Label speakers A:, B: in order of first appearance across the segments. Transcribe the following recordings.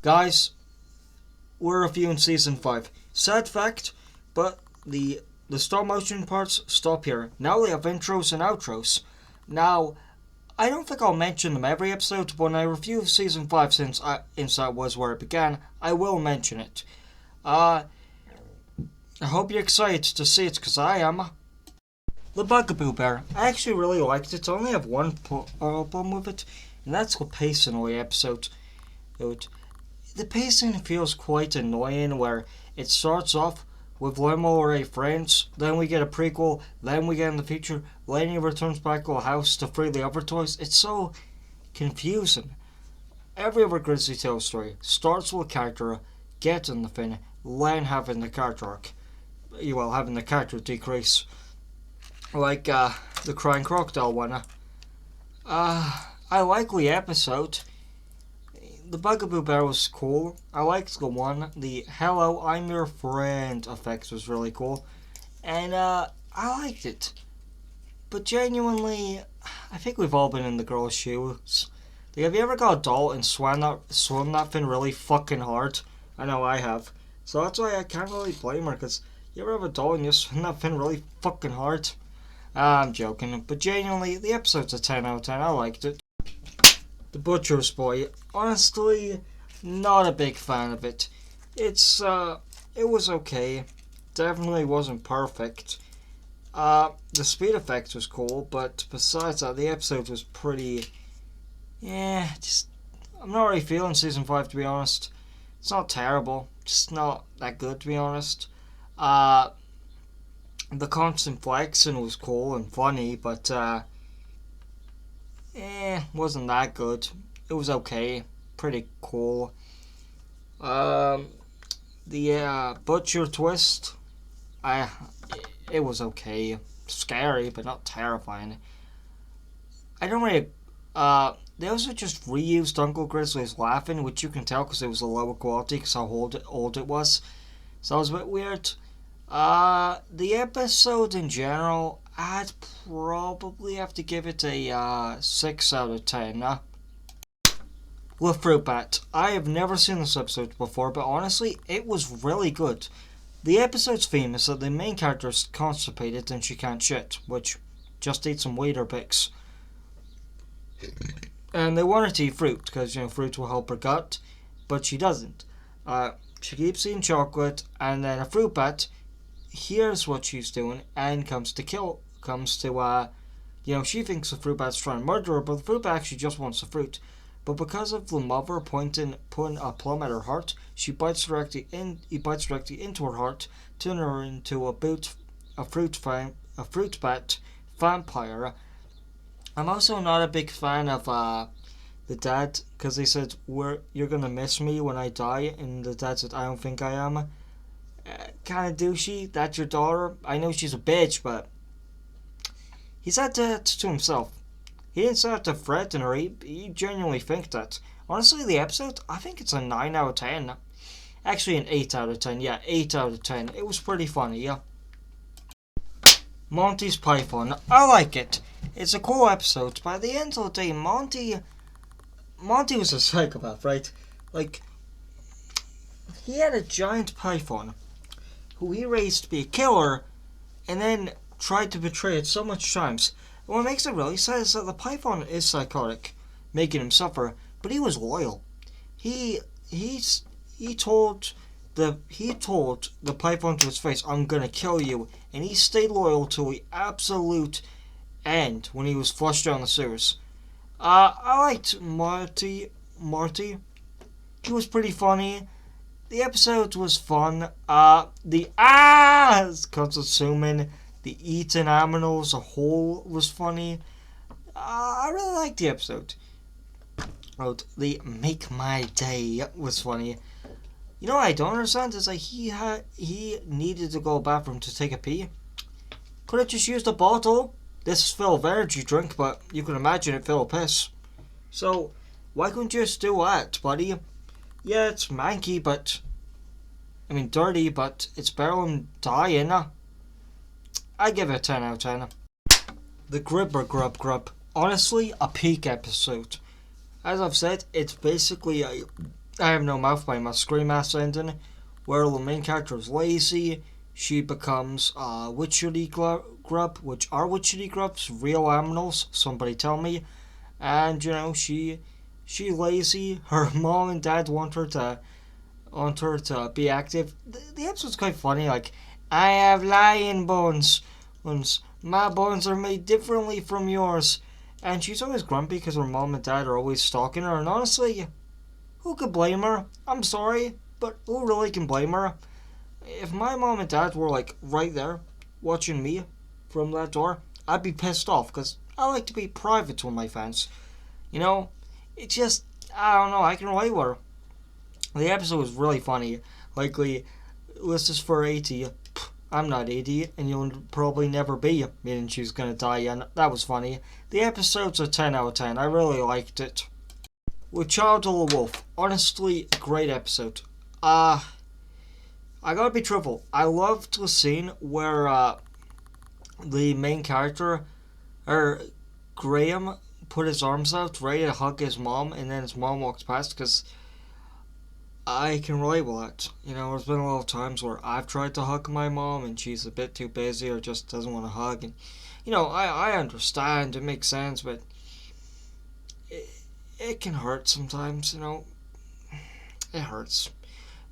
A: Guys, we're reviewing Season 5. Sad fact, but the stop motion parts stop here. Now they have intros and outros. Now, I don't think I'll mention them every episode, but when I review Season 5, since that was where it began, I will mention it. I hope you're excited to see it, because I am. The Bugaboo Bear. I actually really liked it. I only have one problem with it, and that's the pacing of the episode. The pacing feels quite annoying, where it starts off with Limo or friends, then we get a prequel, then we get in the future, Lenny returns back to the house to free the other toys. It's so confusing. Every other Grizzly Tale story starts with a character getting the thing, then having the character arc. Well, having the character decrease. Like the Crying Crocodile one. I like the episode. The Bugaboo Bear was cool. I liked the one. The "Hello, I'm your friend" effect was really cool. And I liked it. But genuinely, I think we've all been in the girl's shoes. Like, have you ever got a doll and swim that thing really fucking hard? I know I have. So that's why I can't really blame her, because you ever have a doll and you swim that thing really fucking hard? I'm joking. But genuinely, the episode's a 10 out of 10. I liked it. The Butcher's Boy, honestly, not a big fan of it. It was okay. Definitely wasn't perfect. The speed effect was cool, but besides that, the episode was pretty, I'm not really feeling Season 5, to be honest. It's not terrible, just not that good, to be honest. The constant flexing was cool and funny, but, wasn't that good. It was okay, pretty cool. The Butcher twist, it was okay. Scary, but not terrifying. I don't really, they also just reused Uncle Grizzly's laughing, which you can tell because it was a lower quality because how old it was. So it was a bit weird. The episode in general, I'd probably have to give it a 6 out of 10. The Fruit Bat. I have never seen this episode before, but honestly, it was really good. The episode's theme is that the main character is constipated and she can't shit, which just eat some Weetabix. And they want her to eat fruit, because, fruit will help her gut, but she doesn't. She keeps eating chocolate, and then a fruit bat hears what she's doing and she thinks the fruit bat's trying to murder her, but the fruit bat actually just wants the fruit. But because of the mother putting a plum at her heart, he bites directly into her heart, turning her into a fruit bat vampire. I'm also not a big fan of the dad, because he said, "You're gonna miss me when I die," and the dad said, "I don't think I am." Kind of douchey. That's your daughter. I know she's a bitch, but he said that to himself. He didn't say that to threaten her. He genuinely thinks that. Honestly, the episode, I think it's a 9 out of 10. Actually, an 8 out of 10. Yeah, 8 out of 10. It was pretty funny, yeah. Monty's Python. I like it. It's a cool episode, but at the end of the day, Monty was a psychopath, right? Like, he had a giant python who he raised to be a killer, and then tried to betray it so much times. And what makes it really sad is that the python is psychotic, making him suffer, but he was loyal. He told the python to his face, "I'm gonna kill you," and he stayed loyal till the absolute end when he was flushed down the sewers. I liked Marty. He was pretty funny. The episode was fun. Consuming the eating animals as a whole was funny. I really liked the episode. The Make My Day was funny. You know what I don't understand is that he needed to go to the bathroom to take a pee. Could have just used a bottle. This is full of energy drink, but you can imagine it full of piss. So why couldn't you just do that, buddy? Yeah, it's manky, dirty, but it's better than dying. I give it a 10 out of 10. The Gribber Grub. Honestly, a peak episode. As I've said, it's basically a I Have No Mouth by my Scream Ass ending, where the main character is lazy. She becomes witchetty grub, which are witchetty grubs, real animals, somebody tell me. And, she lazy. Her mom and dad want her to be active. The episode's quite funny, like, I have lion bones. My bones are made differently from yours. And she's always grumpy because her mom and dad are always stalking her. And honestly, who could blame her? I'm sorry, but who really can blame her? If my mom and dad were like right there watching me from that door, I'd be pissed off because I like to be private with my fans. You know, it just, I don't know, I can relate with her. The episode was really funny. Likely, this is for 80. I'm not 80, and you'll probably never be, meaning she's gonna die, and that was funny. The episode's a 10 out of 10. I really liked it. With Child of the Wolf, honestly, great episode. I gotta be truthful. I loved the scene where the main character, or Graham, put his arms out, ready to hug his mom, and then his mom walks past, because I can relate with that. There's been a lot of times where I've tried to hug my mom and she's a bit too busy or just doesn't want to hug. And, I understand, it makes sense, but it can hurt sometimes, It hurts.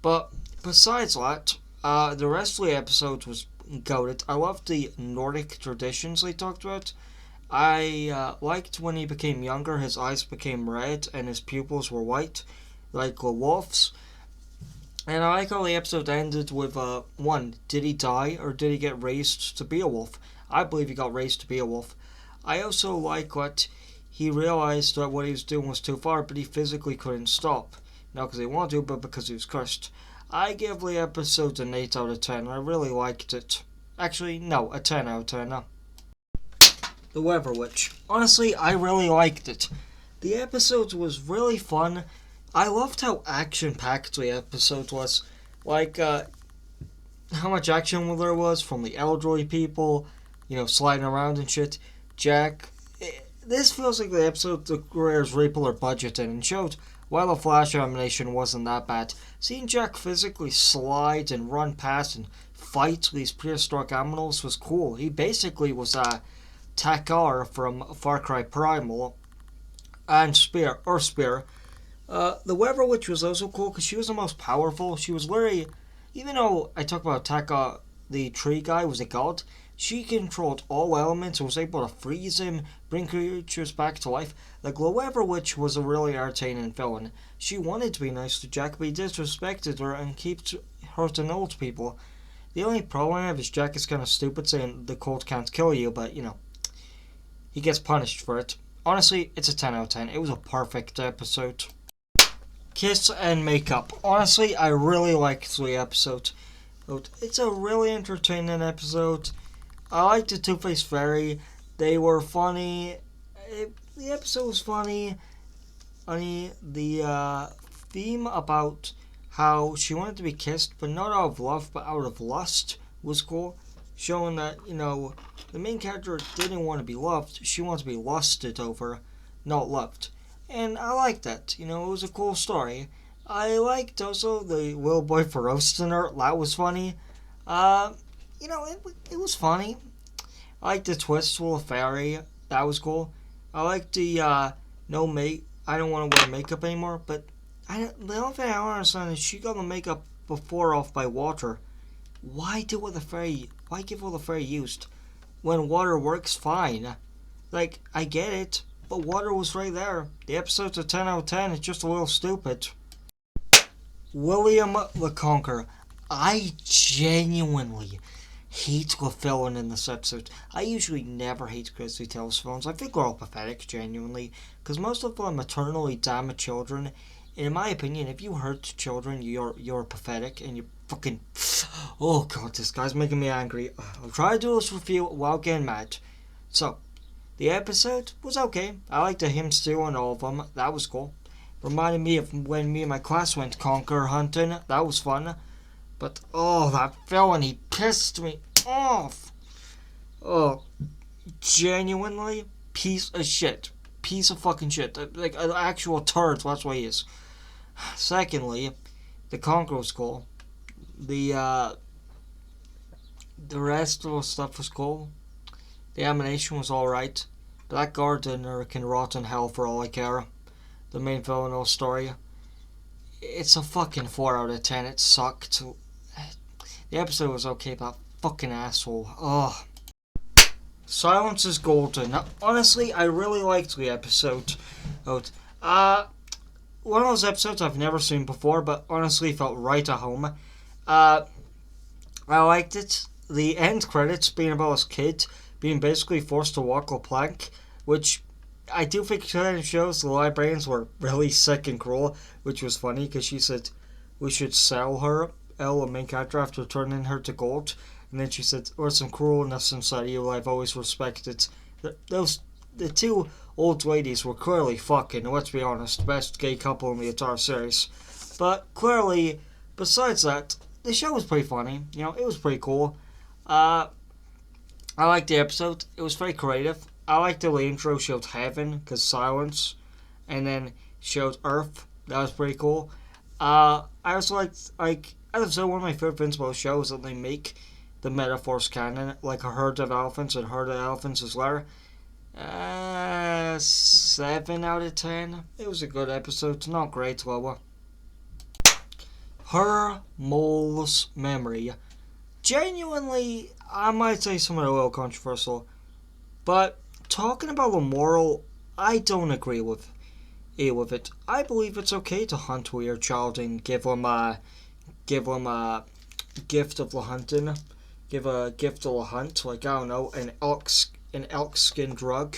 A: But besides that, the rest of the episode was goated. I loved the Nordic traditions they talked about. I liked when he became younger, his eyes became red and his pupils were white, like a wolf's. And I like how the episode ended with, one, did he die or did he get raised to be a wolf? I believe he got raised to be a wolf. I also like what he realized that what he was doing was too far, but he physically couldn't stop. Not because he wanted to, but because he was cursed. I give the episode an 8 out of 10. I really liked it. Actually, no, a 10 out of 10. No. The Weather Witch. Honestly, I really liked it. The episode was really fun. I loved how action-packed the episode was. Like, how much action there was from the elderly people, sliding around and shit. Jack. This feels like the episode the Greer's Reaper are budgeted and showed while the Flash animation wasn't that bad. Seeing Jack physically slide and run past and fight these prehistoric animals was cool. He basically was a Takar from Far Cry Primal and Spear. The Weather Witch was also cool because she was the most powerful. She was literally, even though I talk about Taka, the tree guy, was a god, she controlled all elements and was able to freeze him, bring creatures back to life. The Weather Witch was a really entertaining villain. She wanted to be nice to Jack, but he disrespected her and keeps hurting old people. The only problem I have is Jack is kind of stupid saying the cold can't kill you, but, he gets punished for it. Honestly, it's a 10 out of 10. It was a perfect episode. Kiss and Makeup. Honestly, I really liked the episode. It's a really entertaining episode. I liked the Two-Faced Fairy. They were funny. The episode was funny. The theme about how she wanted to be kissed, but not out of love, but out of lust was cool. Showing that, the main character didn't want to be loved. She wanted to be lusted over, not loved. And I liked that. It was a cool story. I liked also the little boy for roasting her. That was funny. It was funny. I liked the twist with the fairy. That was cool. I liked the I don't want to wear makeup anymore. But the only thing I don't understand is she got the makeup before off by water. Why do what the fairy? Why give what the fairy used when water works fine? Like, I get it. But water was right there. The episode's a 10 out of 10. It's just a little stupid. William the Conqueror. I genuinely hate the villain in this episode. I usually never hate Grizzly Tales villains. I think they're all pathetic, genuinely. Because most of them are maternally damaged children. And in my opinion, if you hurt children, you're pathetic. And you fucking... Oh god, this guy's making me angry. I'll try to do this review while getting mad. So... the episode was okay. I liked the him stealing all of them. That was cool. Reminded me of when me and my class went conquer hunting. That was fun. But, that villain, he pissed me off. Oh, genuinely, piece of shit. Piece of fucking shit. Like, an actual turd, that's what he is. Secondly, the conquer was cool. The rest of the stuff was cool. The animation was alright. But that gardener can rot in hell for all I care. The main villain of the story. It's a fucking 4 out of 10. It sucked. The episode was okay, but fucking asshole. Ugh. Silence is golden. Now, honestly, I really liked the episode. One of those episodes I've never seen before, but honestly felt right at home. I liked it. The end credits being about his kid being basically forced to walk a plank, which I do think kind of shows the librarians were really sick and cruel, which was funny because she said we should sell her, Elle, the main character, after turning her to gold. And then she said, "There's some cruelness inside you I've always respected." The two old ladies were clearly fucking, let's be honest, best gay couple in the entire series. But clearly, besides that, the show was pretty funny. You know, it was pretty cool. I liked the episode. It was very creative. I liked the intro showed heaven, because silence, and then showed earth. That was pretty cool. I also liked, as I said, one of my favorite things about shows that they make the metaphors canon, like a herd of elephants and herd of elephants is Lair. 7 out of 10. It was a good episode, not great, lower. Her mole's memory. Genuinely, I might say something a little controversial, but talking about the moral, I don't agree with it. I believe it's okay to hunt with your child and give them a gift of the hunting. Give a gift of the hunt, like, I don't know, an elk skin drug.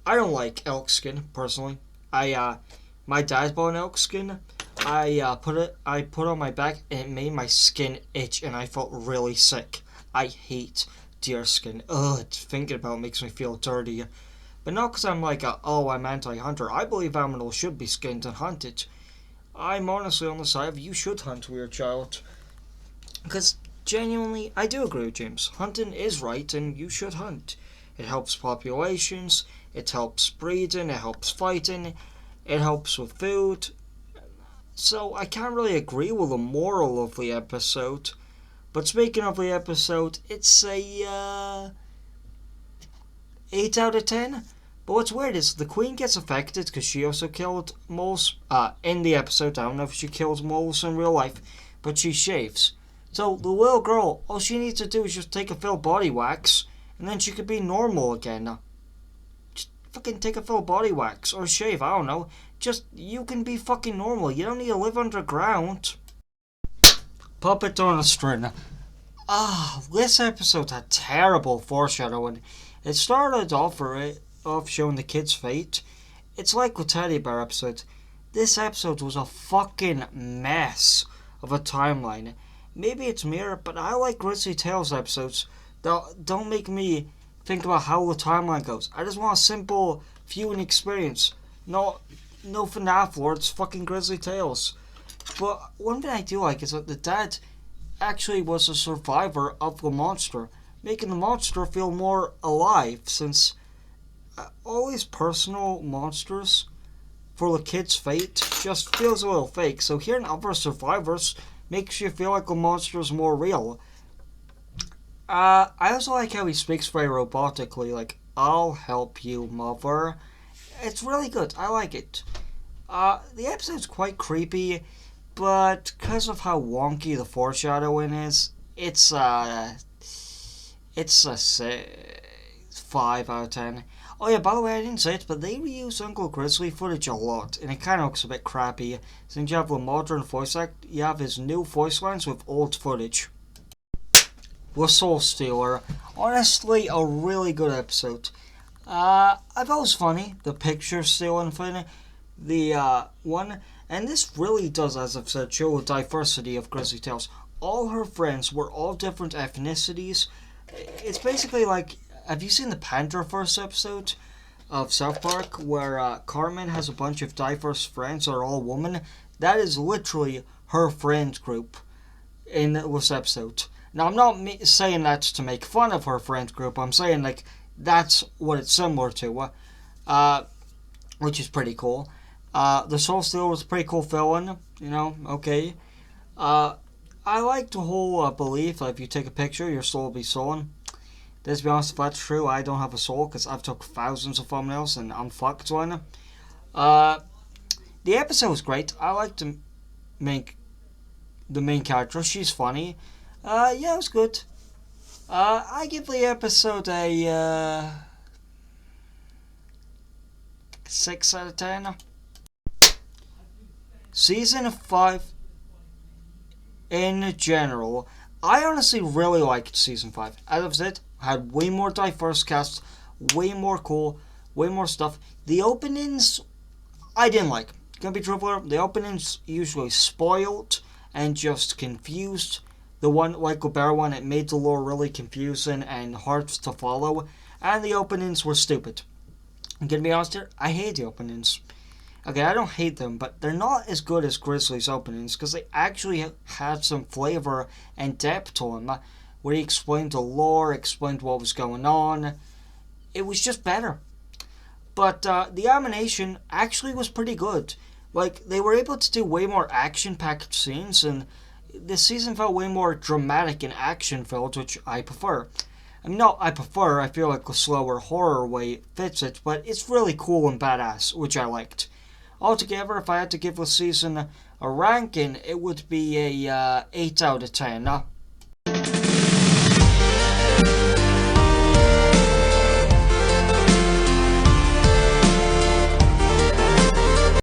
A: I don't like elk skin personally. My dad bought an elk skin. I put it on my back and it made my skin itch and I felt really sick. I hate deer skin. Ugh, thinking about it makes me feel dirty. But not because I'm like I'm anti-hunter. I believe animals should be skinned and hunted. I'm honestly on the side of you should hunt with your child. Because genuinely, I do agree with James. Hunting is right and you should hunt. It helps populations, it helps breeding, it helps fighting, it helps with food. So I can't really agree with the moral of the episode. But speaking of the episode, it's a 8 out of 10. But what's weird is the queen gets affected because she also killed moles in the episode. I don't know if she kills moles in real life, but she shaves. So the little girl, all she needs to do is just take a full body wax, and then she could be normal again. Just fucking take a full body wax or shave, I don't know. Just, you can be fucking normal. You don't need to live underground. Puppet on a string. This episode had terrible foreshadowing. It started off showing the kid's fate. It's like the Teddy Bear episode. This episode was a fucking mess of a timeline. Maybe it's mirror, but I like Grizzly Tales episodes that don't make me think about how the timeline goes. I just want a simple viewing experience. No FNAF lore, it's fucking Grizzly Tales. But one thing I do like is that the dad actually was a survivor of the monster, making the monster feel more alive, since all these personal monsters for the kid's fate just feels a little fake. So hearing other survivors makes you feel like the monster is more real. I also like how he speaks very robotically, like, "I'll help you, mother." It's really good. I like it. The episode's quite creepy, but because of how wonky the foreshadowing is, it's a 5 out of 10. Oh yeah, by the way, I didn't say it, but they reuse Uncle Grizzly footage a lot, and it kind of looks a bit crappy. Since you have the modern voice act, you have his new voice lines with old footage. The Soul Stealer. Honestly, a really good episode. I thought it was funny, the picture stealing thing, the one, and this really does, as I've said, show the diversity of Grizzly Tales. All her friends were all different ethnicities. It's basically like, have you seen the Panther first episode of South Park, where Carmen has a bunch of diverse friends that are all women? That is literally her friend group in this episode. Now, I'm not saying that to make fun of her friend group. I'm saying, like, that's what it's similar to, which is pretty cool. The Soul Stealer was a pretty cool villain. Okay. Uh, I like the whole belief that if you take a picture, your soul will be stolen. Let's be honest, if that's true, I don't have a soul because I've took thousands of thumbnails and I'm fucked right now. Uh, the episode was great. I like make the main character. She's funny. Yeah, it was good. I give the episode a 6 out of 10. Season 5 in general, I honestly really liked Season 5. As I've said, had way more diverse cast, way more cool, way more stuff. The openings, I didn't like. Gonna be truthful, the openings usually spoiled and just confused. The one, like the bear one, it made the lore really confusing and hard to follow. And the openings were stupid. I'm gonna be honest here, I hate the openings. Okay, I don't hate them, but they're not as good as Grizzly's openings because they actually had some flavor and depth to them, where he explained the lore, explained what was going on. It was just better. But the animation actually was pretty good. Like, they were able to do way more action-packed scenes, and this season felt way more dramatic and action-filled, which I prefer. I mean, not I prefer, I feel like the slower horror way fits it, but it's really cool and badass, which I liked. Altogether, if I had to give the season a ranking, it would be a 8 out of 10.